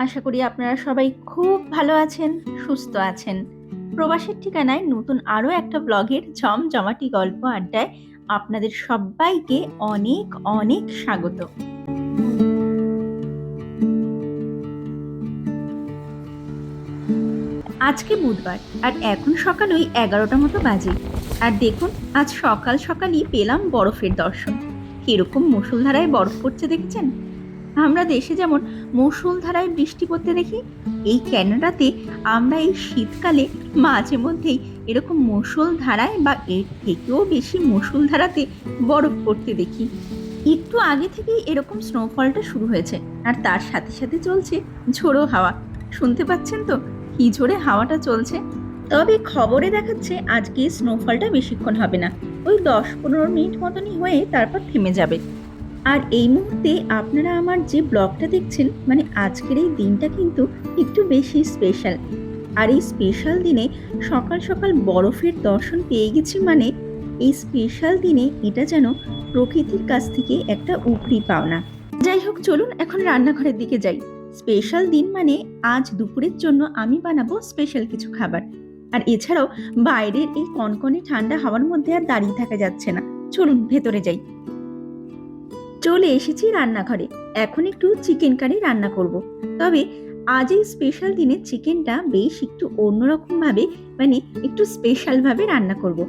আশা করি আপনারা সবাই খুব ভালো আছেন, সুস্থ আছেন। প্রবাসের ঠিকানায় নতুন আরও একটা ব্লগের জমজমাটি গল্প আড্ডায় আপনাদের সবাইকে অনেক অনেক স্বাগত। আজকে বুধবার আর এখন সকাল ওই 11টা মতো বাজে। আর দেখুন, আজ সকাল সকালই পেলাম বরফের দর্শন। কিরকম মুষলধারায় বরফ পড়ছে দেখেছেন? আমরা দেশে যেমন মুষলধারায় বৃষ্টি পড়তে দেখি, এই ক্যানাডাতে আমরা এই শীতকালে মাঝে মধ্যেই এরকম মুষলধারায় বা এর থেকেও বেশি মুষলধারাতে বরফ পড়তে দেখি। একটু আগে থেকেই এরকম স্নোফলটা শুরু হয়েছে, আর তার সাথে সাথে চলছে ঝোড়ো হাওয়া। শুনতে পাচ্ছেন তো কি জোরে হাওয়াটা চলছে? তবে খবরে দেখাচ্ছে আজকে স্নোফলটা বেশিক্ষণ হবে না, ওই 10-15 মিনিট মতনই হয়ে তারপর থেমে যাবে। আর এই মুহূর্তে আপনারা আমার যে ব্লগটা দেখছেন, মানে আজকের এই দিনটা কিন্তু একটু বেশি স্পেশাল। আর এই স্পেশাল দিনে সকাল সকাল বরফের দর্শন পেয়ে গেছি, মানে এই স্পেশাল দিনে এটা যেন প্রকৃতির কাছ থেকে একটা উপরি পাওনা। যাই হোক, চলুন এখন রান্নাঘরের দিকে যাই। স্পেশাল দিন মানে আজ দুপুরের জন্য আমি বানাবো স্পেশাল কিছু খাবার। আর এছাড়াও বাইরের এই কনকনে ঠান্ডা হাওয়ার মধ্যে আর দাঁড়িয়ে থাকা যাচ্ছে না, চলুন ভেতরে যাই। চলে এসেছি রান্নাঘরে। এখন একটু চিকেন কারি রান্না করব। তবে আজ এই স্পেশাল দিনে চিকেনটা বেশ একটু অন্যরকম ভাবে, মানে একটু স্পেশাল ভাবে রান্না করব।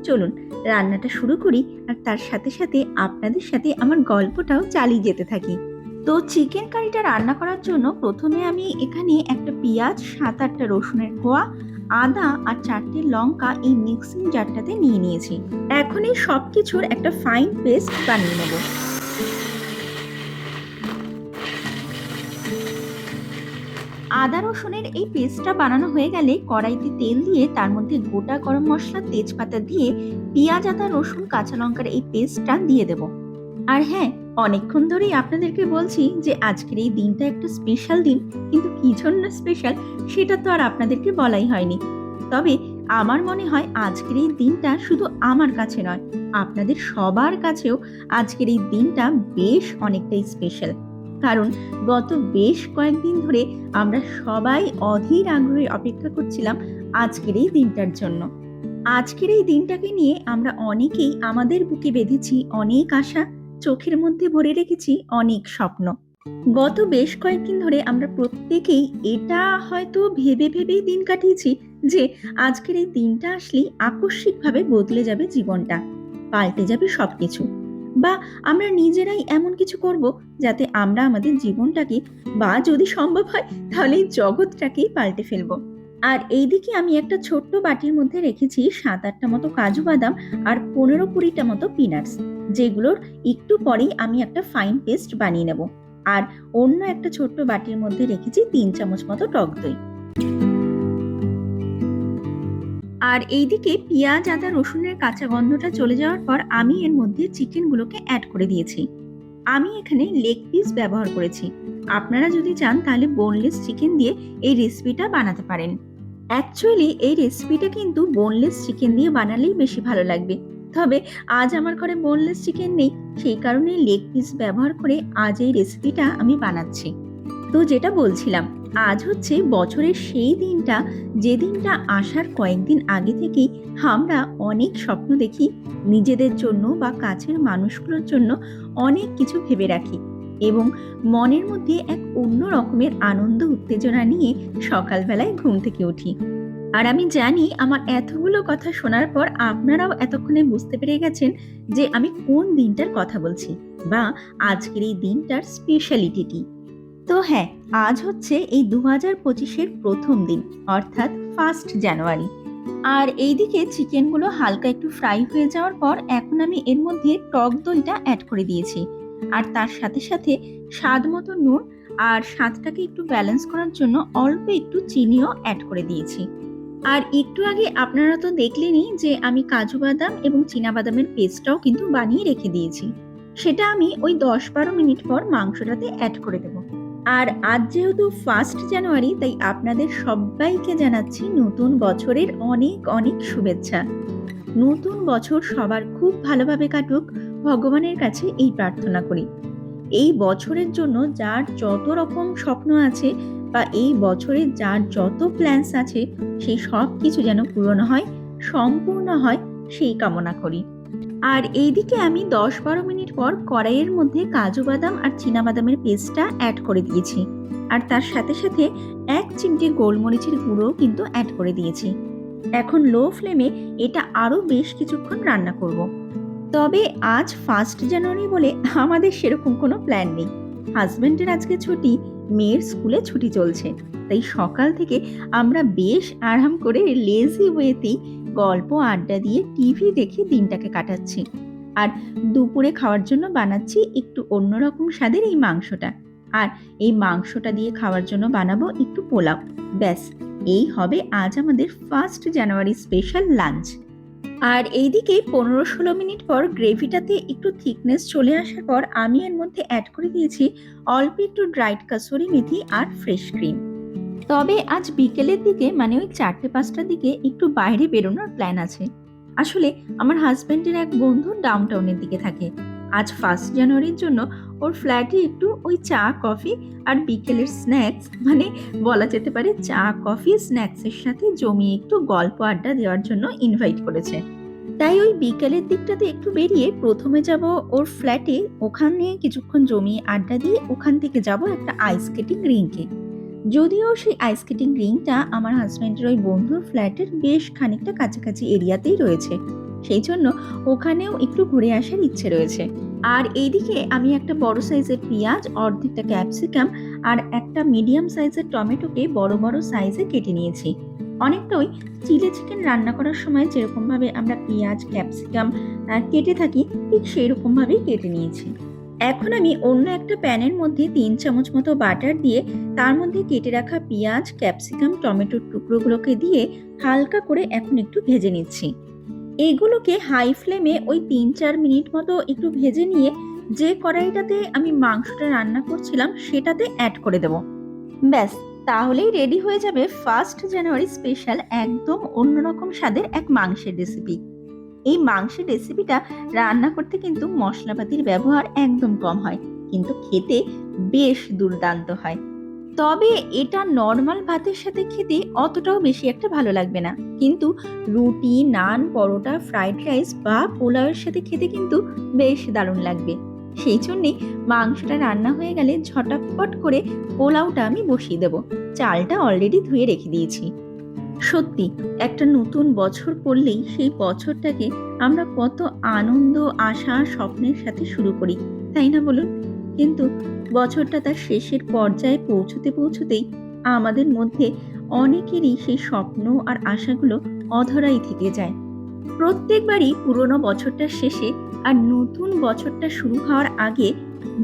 চলুন রান্নাটা শুরু করি, আর তার সাথে সাথে আপনাদের সাথে আমার গল্পটাও চালিয়ে যেতে থাকি। তো চিকেন কারিটা রান্না করার জন্য প্রথমে আমি এখানে একটা পেঁয়াজ, 7-8টা রসুনের কোয়া, আদা আর 4টে লঙ্কা এই মিক্সিং জারটাতে নিয়ে নিয়েছি। এখন এই সবকিছুর একটা ফাইন পেস্ট বানিয়ে নেব। আদা রসুনের এই পেস্টটা বানানো হয়ে গেলে কড়াইতে তেল দিয়ে তার মধ্যে গোটা গরম মশলা, তেজপাতা দিয়ে পেঁয়াজ, আদা, রসুন, কাঁচা লঙ্কার এই পেস্টটা দিয়ে দেব। আর হ্যাঁ, অনেকক্ষণ ধরেই আপনাদেরকে বলছি যে আজকের এই দিনটা একটা স্পেশাল দিন, কিন্তু কি জন্য স্পেশাল সেটা তো আর আপনাদেরকে বলাই হয়নি। তবে আমার মনে হয় আজকের এই দিনটা শুধু আমার কাছে নয়, আপনাদের সবার কাছেও আজকের এই দিনটা বেশ অনেকটাই স্পেশাল। কারণ গত বেশ কয়েকদিন ধরে আমরা সবাই অধীর আগ্রহে অপেক্ষা করছিলাম আজকের এই দিনটার জন্য। আজকের এই দিনটাকে নিয়ে আমরা অনেকেই আমাদের বুকে বেঁধেছি অনেক আশা, চোখের মধ্যে ভরে রেখেছি অনেক স্বপ্ন। গত বেশ কয়েকদিন ধরে আমরা প্রত্যেকেই এটা হয়তো ভেবে ভেবেই দিন কাটিয়েছি যে আজকের এই দিনটা আসলেই আকস্মিকভাবে বদলে যাবে জীবনটা, পাল্টে যাবে সবকিছু। বা আমরা নিজেরাই এমন কিছু করব যাতে আমরা আমাদের জীবনটাকে, বা যদি সম্ভব হয় তাহলে এই জগৎটাকেই পাল্টে ফেলবো। আর এইদিকে আমি একটা ছোট্ট বাটির মধ্যে রেখেছি 7-8টা মতো কাজু বাদাম আর 15-20টা মতো পিনাটস, যেগুলোর একটু পরেই আমি একটা ফাইন পেস্ট বানিয়ে নেব। আর অন্য একটা ছোট্ট বাটির মধ্যে রেখেছি 3 চামচ মতো টক দই। আর এইদিকে পেঁয়াজ, আদা, রসুনের কাঁচা গন্ধটা চলে যাওয়ার পর আমি এর মধ্যে চিকেনগুলোকে অ্যাড করে দিয়েছি। আমি এখানে লেগ পিস ব্যবহার করেছি। আপনারা যদি চান তাহলে বোনলেস চিকেন দিয়ে এই রেসিপিটা বানাতে পারেন। অ্যাকচুয়ালি এই রেসিপিটা কিন্তু বোনলেস চিকেন দিয়ে বানালেই বেশি ভালো লাগবে। তবে আজ আমার ঘরে বোনলেস চিকেন নেই, সেই কারণে লেগ পিস ব্যবহার করে আজ এই রেসিপিটা আমি বানাচ্ছি। তো যেটা বলছিলাম, আজ হচ্ছে বছরের সেই দিনটা যে দিনটা আসার কয়েকদিন আগে থেকেই আমরা অনেক স্বপ্ন দেখি, নিজেদের জন্য বা কাছের মানুষগুলোর জন্য অনেক কিছু ভেবে রাখি, এবং মনের মধ্যে এক অন্য রকমের আনন্দ উত্তেজনা নিয়ে সকালবেলায় ঘুম থেকে উঠি। আর আমি জানি আমার এতগুলো কথা শোনার পর আপনারাও এতক্ষণে বুঝতে পেরে গেছেন যে আমি কোন দিনটার কথা বলছি, বা আজকের এই দিনটার স্পেশালিটি কি। তো হ্যাঁ, আজ হচ্ছে এই 2025-এর প্রথম দিন, অর্থাৎ 1 জানুয়ারি। আর এইদিকে চিকেনগুলো হালকা একটু ফ্রাই হয়ে যাওয়ার পর এখন আমি এর মধ্যে টক দইটা অ্যাড করে দিয়েছি। আর তার সাথে সাথে স্বাদ মতো নুন, আর স্বাদটাকে একটু ব্যালেন্স করার জন্য অল্প একটু চিনিও অ্যাড করে দিয়েছি। আর একটু আগে আপনারা তো দেখলেনই যে আমি কাজু বাদাম এবং চীনা বাদামের পেস্টটাও কিন্তু বানিয়ে রেখে দিয়েছি। সেটা আমি ওই 10-12 মিনিট পর মাংসটাতে অ্যাড করে দেবো। আর আজ যেহেতু 1 জানুয়ারি, তাই আপনাদের সবাইকে জানাচ্ছি নতুন বছরের অনেক অনেক শুভেচ্ছা। নতুন বছর সবার খুব ভালোভাবে কাটুক, ভগবানের কাছে এই প্রার্থনা করি। এই বছরের জন্য যার যত রকম স্বপ্ন আছে বা এই বছরে যার যত প্ল্যানস আছে সেই সব কিছু যেন পূরণ হয়, সম্পূর্ণ হয়, সেই কামনা করি। আর এইদিকে আমি 10-12 মিনিট পর কড়াইয়ের মধ্যে কাজু বাদাম আর চীনা বাদামের পেস্টটা অ্যাড করে দিয়েছি। আর তার সাথে সাথে 1 চিমটি গোলমরিচের গুঁড়ো কিন্তু অ্যাড করে দিয়েছি। এখন লো ফ্লেমে এটা আরো বেশ কিছুক্ষণ রান্না করব। তবে আজ 1 জানুয়ারি বলে আমাদের সেরকম কোনো প্ল্যান নেই। হাজবেন্ডের আজকে ছুটি, মেয়ের স্কুলে ছুটি চলছে, তাই সকাল থেকে আমরা বেশ আরাম করে লেজি ওয়েতেই গল্প আড্ডা দিয়ে টিভি দেখে দিনটাকে কাটাচ্ছি। আর দুপুরে খাওয়ার জন্য বানাচ্ছি একটু অন্যরকম স্বাদের এই মাংসটা। আর এই মাংসটা দিয়ে খাওয়ার জন্য বানাবো একটু পোলাও। ব্যাস, এই হবে আজ আমাদের 1 জানুয়ারি স্পেশাল লাঞ্চ। আর এইদিকে 15-16 মিনিট পর গ্রেভিটাতে একটু থিকনেস চলে আসার পর আমি এর মধ্যে অ্যাড করে দিয়েছি অল্প একটু ড্রাইড কাসুরি মেথি আর ফ্রেশ ক্রিম। তবে আজ বিকেলের দিকে মানে ওই 4টে-5টার দিকে একটু বাইরে বেরোনোর প্ল্যান আছে। আসলে আমার হাজবেন্ডের এক বন্ধু ডাউনটাউনের দিকে থাকে। আজ 1 জানুয়ারির জন্য ওর ফ্ল্যাটে একটু ওই চা কফি আর বিকেলের স্ন্যাক্স মানে বলা যেতে পারে চা কফি স্ন্যাক্সের সাথে জমিয়ে একটু গল্প আড্ডা দেওয়ার জন্য ইনভাইট করেছে। তাই ওই বিকেলের দিকটাতে একটু বেরিয়ে প্রথমে যাব ওর ফ্ল্যাটে, ওখানে কিছুক্ষণ জমিয়ে আড্ডা দিয়ে ওখান থেকে যাব একটা আইস স্কেটিং রিংকে। যদিও সেই আইস স্কেটিং রিংটা আমার হাজবেন্ডের ওই বন্ধুর ফ্ল্যাটের বেশ খানিকটা কাছাকাছি এরিয়াতেই রয়েছে, সেই জন্য ওখানেও একটু ঘুরে আসার ইচ্ছে রয়েছে। আর এইদিকে আমি একটা বড় সাইজের পেঁয়াজ, অর্ধেকটা ক্যাপসিকাম আর একটা মিডিয়াম সাইজের টমেটোকে বড় বড় সাইজে কেটে নিয়েছি। অনেকটা ওই চিলি চিকেন রান্না করার সময় যেরকম ভাবে আমরা পেঁয়াজ ক্যাপসিকাম কেটে থাকি ঠিক সেই রকম ভাবেই কেটে নিয়েছি। এখন আমি অন্য একটা প্যানের মধ্যে 3 চামচ মতো বাটার দিয়ে তার মধ্যে কেটে রাখা পেঁয়াজ ক্যাপসিকাম টমেটোর টুকরোগুলোকে দিয়ে হালকা করে এখন একটু ভেজে নিচ্ছি। এগুলোকে হাই ফ্লেমে ওই 3-4 মিনিট মতো একটু ভেজে নিয়ে যে কড়াইটাতে আমি মাংসটা রান্না করছিলাম সেটাতে অ্যাড করে দেব। ব্যাস, তাহলেই রেডি হয়ে যাবে 1 জানুয়ারি স্পেশাল একদম অন্যরকম স্বাদের এক মাংসের রেসিপি। এই মাংসের রেসিপিটা রান্না করতে কিন্তু মশলাপাতির ব্যবহার একদম কম হয়, কিন্তু খেতে বেশ দুর্দান্ত হয়। তবে এটা নর্মাল ভাতের সাথে খেতে অতটাও বেশি একটা ভালো লাগবে না, কিন্তু রুটি, নান, পরোটা, ফ্রাইড রাইস বা পোলাওয়ের সাথে খেতে কিন্তু বেশ দারুণ লাগবে। সেই জন্যেই মাংসটা রান্না হয়ে গেলে ঝটাপট করে পোলাওটা আমি বসিয়ে দেব। চালটা অলরেডি ধুয়ে রেখে দিয়েছি। সত্যি একটা নতুন বছর পড়লেই সেই বছরটাকে আমরা কত আনন্দ, আশা, স্বপ্নের সাথে শুরু করি, তাই না বলুন? কিন্তু বছরটা তার শেষের পর্যায়ে পৌঁছতে পৌঁছতেই আমাদের মধ্যে অনেকেরই সেই স্বপ্ন আর আশাগুলো অধরাই থেকে যায়। প্রত্যেকবারই পুরোনো বছরটার শেষে আর নতুন বছরটা শুরু হওয়ার আগে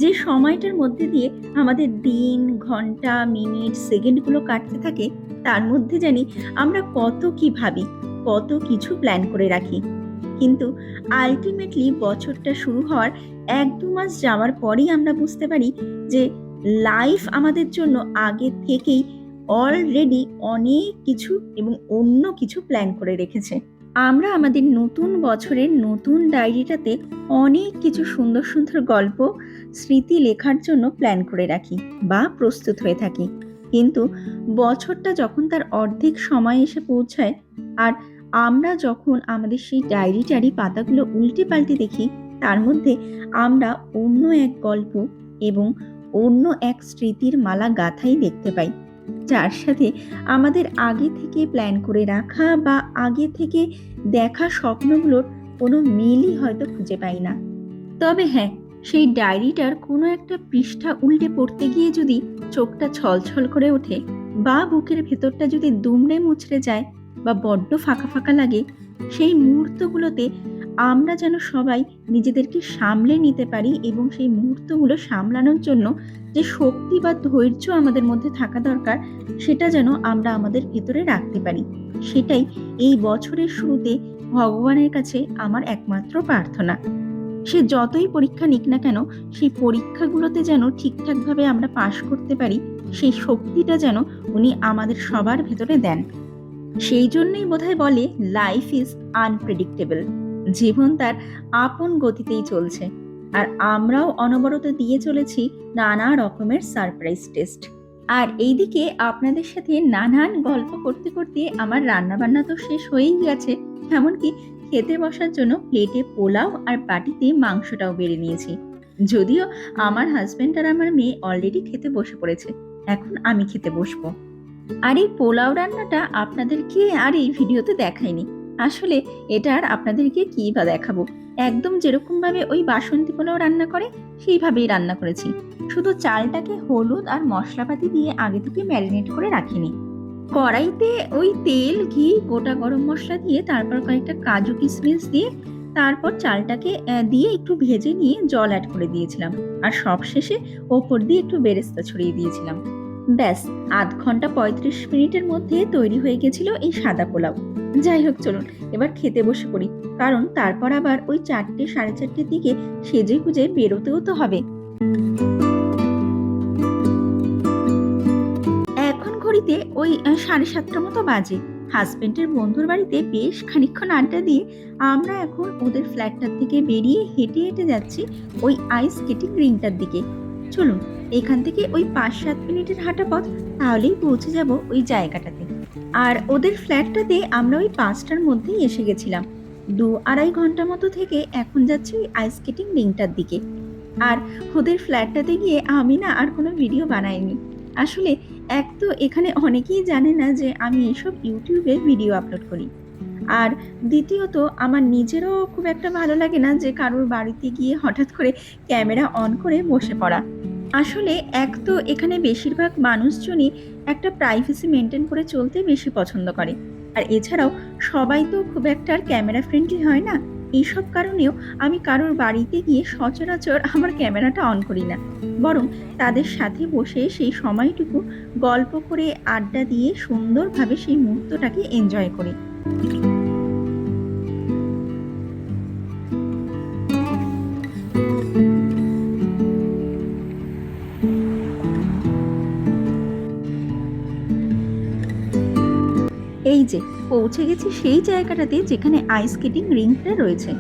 যে সময়টার মধ্যে দিয়ে আমাদের দিন, ঘন্টা, মিনিট, সেকেন্ডগুলো কাটতে থাকে, তার মধ্যে জানি আমরা কত কি ভাবি, কত কিছু প্ল্যান করে রাখি। কিন্তু আলটিমেটলি বছরটা শুরু হওয়ার 1-2 মাস যাওয়ার পরেই আমরা বুঝতে পারি যে লাইফ আমাদের জন্য আগে থেকেই অলরেডি অনেক কিছু এবং অন্য কিছু প্ল্যান করে রেখেছে। আমরা আমাদের নতুন বছরের নতুন ডায়েরিটাতে অনেক কিছু সুন্দর সুন্দর গল্প, স্মৃতি লেখার জন্য প্ল্যান করে রাখি বা প্রস্তুত হয়ে থাকি। কিন্তু বছরটা যখন তার অর্ধেক সময় এসে পৌঁছায় আর আমরা যখন আমাদের সেই ডায়েরিটারি পাতাগুলো উল্টে পাল্টে দেখি, তার মধ্যে আমরা অন্য এক গল্প এবং অন্য এক স্মৃতির মালা গাঁথাই দেখতে পাই, যার সাথে আমাদের আগে থেকে প্ল্যান করে রাখা বা আগে থেকে দেখা স্বপ্নগুলোর কোনো মিলই হয়তো খুঁজে পাই না। তবে হ্যাঁ, সেই ডায়েরিটার কোনো একটা পৃষ্ঠা উল্টে পড়তে গিয়ে যদি চোখটা ছলছল করে ওঠে বা বুকের ভেতরটা যদি দুমড়ে মুচড়ে যায় বা বড্ড ফাঁকা ফাঁকা লাগে, সেই মুহূর্তগুলোতে আমরা যেন সবাই নিজেদেরকে সামলে নিতে পারি এবং সেই মুহূর্তগুলো সামলানোর জন্য যে শক্তি বা ধৈর্য আমাদের মধ্যে থাকা দরকার, সেটা যেন আমরা আমাদের ভেতরে রাখতে পারি। সেটাই এই বছরের শুরুতে ভগবানের কাছে আমার একমাত্র প্রার্থনা। সে যতই পরীক্ষা নিক না কেন, সেই পরীক্ষাগুলোতে যেন ঠিকঠাকভাবে আমরা পাশ করতে পারি, সেই শক্তিটা যেন উনি আমাদের সবার ভেতরে দেন। সেই জন্যই বোধহয় বলে লাইফ ইজ আনপ্রেডিক্টেবল। জীবন তার আপন গতিতেই চলছে। আর আমরাও অনবরত দিয়ে চলেছি নানা রকমের সারপ্রাইজ টেস্ট। আর এইদিকে আপনাদের সাথে নানান গল্প করতে করতে আমার রান্নাবান্না তো শেষ হয়েই গেছে, এমনকি খেতে বসার জন্য প্লেটে পোলাও আর বাটিতে মাংসটাও বেড়ে নিয়েছি। যদিও আমার হাজবেন্ড আর আমার মেয়ে অলরেডি খেতে বসে পড়েছে, এখন আমি খেতে বসবো। আর এই পোলাও রান্নাটা আপনাদেরকে আর এই ভিডিওতে দেখাইনি। আসলে এটা আর আপনাদেরকে কি বা দেখাবো, একদম যেরকম ভাবে ওই বাসন্তী পোলাও রান্না করে সেইভাবেই রান্না করেছি। শুধু চালটাকে হলুদ আর মশলাপাতি দিয়ে আগে থেকে ম্যারিনেট করে রাখিনি। কড়াইতে ওই তেল, ঘি, গোটা গরম মশলা দিয়ে তারপর কয়েকটা কাজু কিশমিশ দিয়ে তারপর চালটাকে দিয়ে একটু ভেজে নিয়ে জল অ্যাড করে দিয়েছিলাম। আর সবশেষে ওপর দিয়ে একটু বেরেস্তা ছড়িয়ে দিয়েছিলাম। ব্যাস, ০.৫ ঘন্টা ৩৫ মিনিটের মধ্যে তৈরি হয়ে গেছিল এই সাদা পোলাও। যাই হোক, চলুন এবার খেতে বসে পড়ি, কারণ তারপর আবার ওই ৪টে ৪:৩০ দিকে সেজে গুজে বেরোতেও তো হবে। এখন ঘড়িতে ওই ৭:৩০ মতো বাজে। হাজবেন্ডের বন্ধুর বাড়িতে বেশ খানিকক্ষণ আড্ডা দিয়ে আমরা এখন ওদের ফ্ল্যাটটার থেকে বেরিয়ে হেঁটে হেঁটে যাচ্ছি ওই আইস স্কেটিং রিংটার দিকে। চলুন, এখান থেকে ওই ৫-৭ মিনিটের হাঁটা পথ, তাহলেই পৌঁছে যাব ওই জায়গাটাতে। আর ওদের ফ্ল্যাটটাতে আমরা ওই ৫টার মধ্যেই এসে গেছিলাম। ২-২.৫ ঘন্টা মতো থেকে এখন যাচ্ছি ওই আইস স্কেটিং রিংটার দিকে। আর ওদের ফ্ল্যাটটাতে গিয়ে আমি না আর কোনো ভিডিও বানাইনি। আসলে এক তো এখানে অনেকেই জানে না যে আমি এসব ইউটিউবে ভিডিও আপলোড করি। আর দ্বিতীয়ত আমার নিজেরও খুব একটা ভালো লাগে না যে কারোর বাড়িতে গিয়ে হঠাৎ করে ক্যামেরা অন করে বসে পড়া। আসলে এক তো এখানে বেশিরভাগ মানুষজনই একটা প্রাইভেসি মেনটেন করে চলতে বেশি পছন্দ করে। আর এছাড়াও সবাই তো খুব একটা আর ক্যামেরা ফ্রেন্ডলি হয় না। এইসব কারণেও আমি কারোর বাড়িতে গিয়ে সচরাচর আমার ক্যামেরাটা অন করি না। বরং তাদের সাথে বসে সেই সময়টুকু গল্প করে আড্ডা দিয়ে সুন্দরভাবে সেই মুহূর্তটাকে এনজয় করি। এই যে পৌঁছে গেছি সেই জায়গাটাতে যেখানে আইস স্কেটিং রিংটা রয়েছে।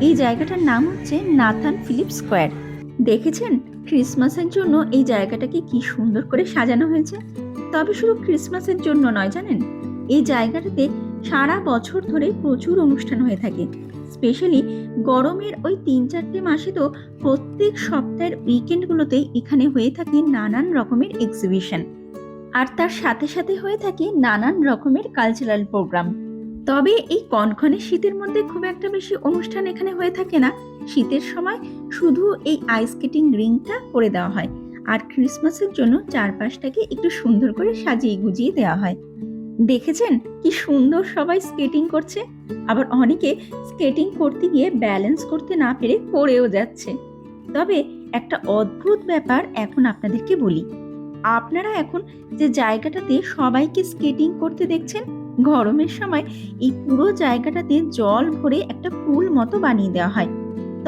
এই জায়গাটার নাম হচ্ছে নাথান ফিলিপ স্কোয়ার। দেখেছেন, ক্রিসমাসের জন্য এই জায়গাটাকে কি সুন্দর করে সাজানো হয়েছে। তবে শুধু ক্রিসমাসের জন্য নয়, জানেন, এই জায়গাটাতে সারা বছর ধরে প্রচুর অনুষ্ঠান হয়ে থাকে। স্পেশালি গরমের ওই ৩-৪টে মাসে তো প্রত্যেক সপ্তাহের উইকেন্ডগুলোতেই এখানে হয়ে থাকে নানান রকমের এক্সিবিশন। আর তার সাথে সাথে হয়ে থাকে নানান রকমের কালচারাল প্রোগ্রাম। তবে এই কনকনে শীতের মধ্যে খুব একটা বেশি অনুষ্ঠান এখানে হয়ে থাকে না। শীতের সময় শুধু এই আইস স্কেটিং রিংটা করে দেওয়া হয়, আর ক্রিসমাসের জন্য চারপাশটাকে একটু সুন্দর করে সাজিয়ে গুজিয়ে দেওয়া হয়। দেখেছেন কি সুন্দর সবাই স্কেটিং করছে, আবার অনেকে স্কেটিং করতে গিয়ে ব্যালেন্স করতে না পেরে পড়েও যাচ্ছে। তবে একটা অদ্ভুত ব্যাপার এখন আপনাদেরকে বলি। আপনারা এখন যে জায়গাটাতে সবাইকে স্কেটিং করতে দেখছেন, গরমের সময় এই পুরো জায়গাটাতে জল ভরে একটা পুল মতো বানিয়ে দেওয়া হয়।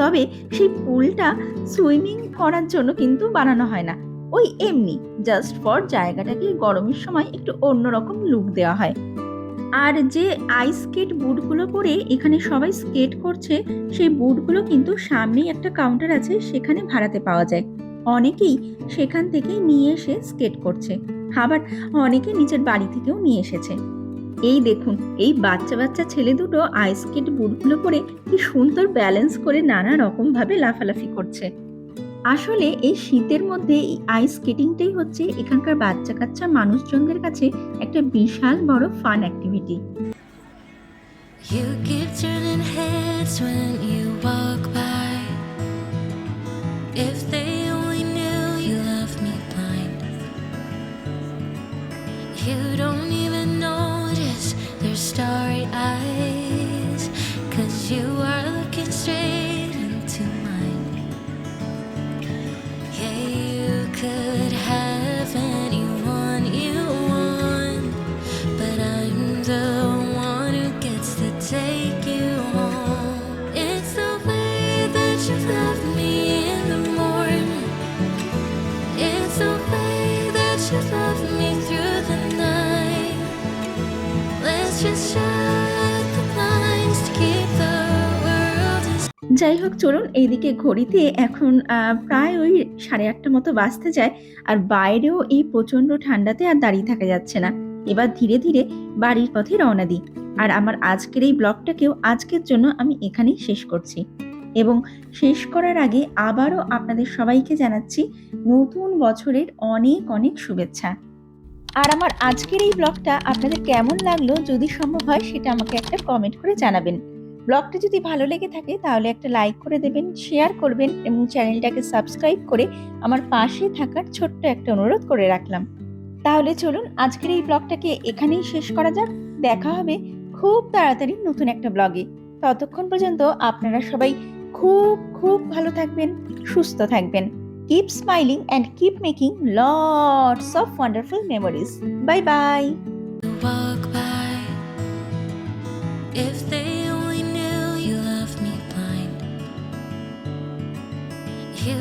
তবে সেই পুলটা সুইমিং করার জন্য কিন্তু বানানো হয় না, ওই এমনি জাস্ট ফর জায়গাটাকে গরমের সময় একটু অন্যরকম লুক দেওয়া হয়। আর যে আইস স্কেট বুটগুলো পরে এখানে সবাই স্কেট করছে, সেই বুটগুলো কিন্তু সামনেই একটা কাউন্টার আছে, সেখানে ভাড়াতে পাওয়া যায়। অনেকেই সেখান থেকেই নিয়ে এসে স্কেট করছে, আবার অনেকে নিজের বাড়ি থেকেও নিয়ে এসেছে। এই দেখুন, এই বাচ্চা বাচ্চা ছেলে দুটো আইস স্কেট বুটগুলো পরে কি সুন্দর ব্যালেন্স করে নানা রকম ভাবে লাফালাফি করছে। আসলে এই শীতের মধ্যে এই আইস স্কেটিংটাই হচ্ছে এখানকার বাচ্চা কাচ্চা মানুষজনদের কাছে একটা বিশাল বড় fun activity. You keep turning heads when you walk by. If they only knew you left me blind. You don't even notice their starry eyes, 'cause you are looking straight into mine. Yeah, you could have anyone you want, but I'm the one who gets to take you home. It's the way that you love me in the morning. It's the way that you love me through the night. Let's just shut the blinds to keep the world as যাই হোক চলুন, এইদিকে ঘড়িতে এখন প্রায় ওই 8:30 মতো বাজতে যায়। আর বাইরেও এই প্রচণ্ড ঠান্ডাতে আর দাঁড়িয়ে থাকা যাচ্ছে না। এবার ধীরে ধীরে বাড়ির পথে রওনা দিই। আর আমার আজকের এই ব্লগটাকেও আজকের জন্য আমি এখানেই শেষ করছি। এবং শেষ করার আগে আবারও আপনাদের সবাইকে জানাচ্ছি নতুন বছরের অনেক অনেক শুভেচ্ছা। আর আমার আজকের এই ব্লগটা আপনাদের কেমন লাগলো, যদি সম্ভব হয় সেটা আমাকে একটা কমেন্ট করে জানাবেন। ব্লগটা যদি ভালো লেগে থাকে তাহলে একটা লাইক করে দেবেন, শেয়ার করবেন এবং চ্যানেলটাকে সাবস্ক্রাইব করে আমার পাশে থাকার ছোট্ট একটা অনুরোধ করে রাখলাম। তাহলে চলুন আজকের এই ব্লগটাকে এখানেই শেষ করা যাক। দেখা হবে খুব তাড়াতাড়ি নতুন একটা ব্লগে। ততক্ষণ পর্যন্ত আপনারা সবাই খুব খুব ভালো থাকবেন, সুস্থ থাকবেন। Keep smiling and keep making lots of wonderful memories. Bye bye. Walk by. If they only knew you left me blind. You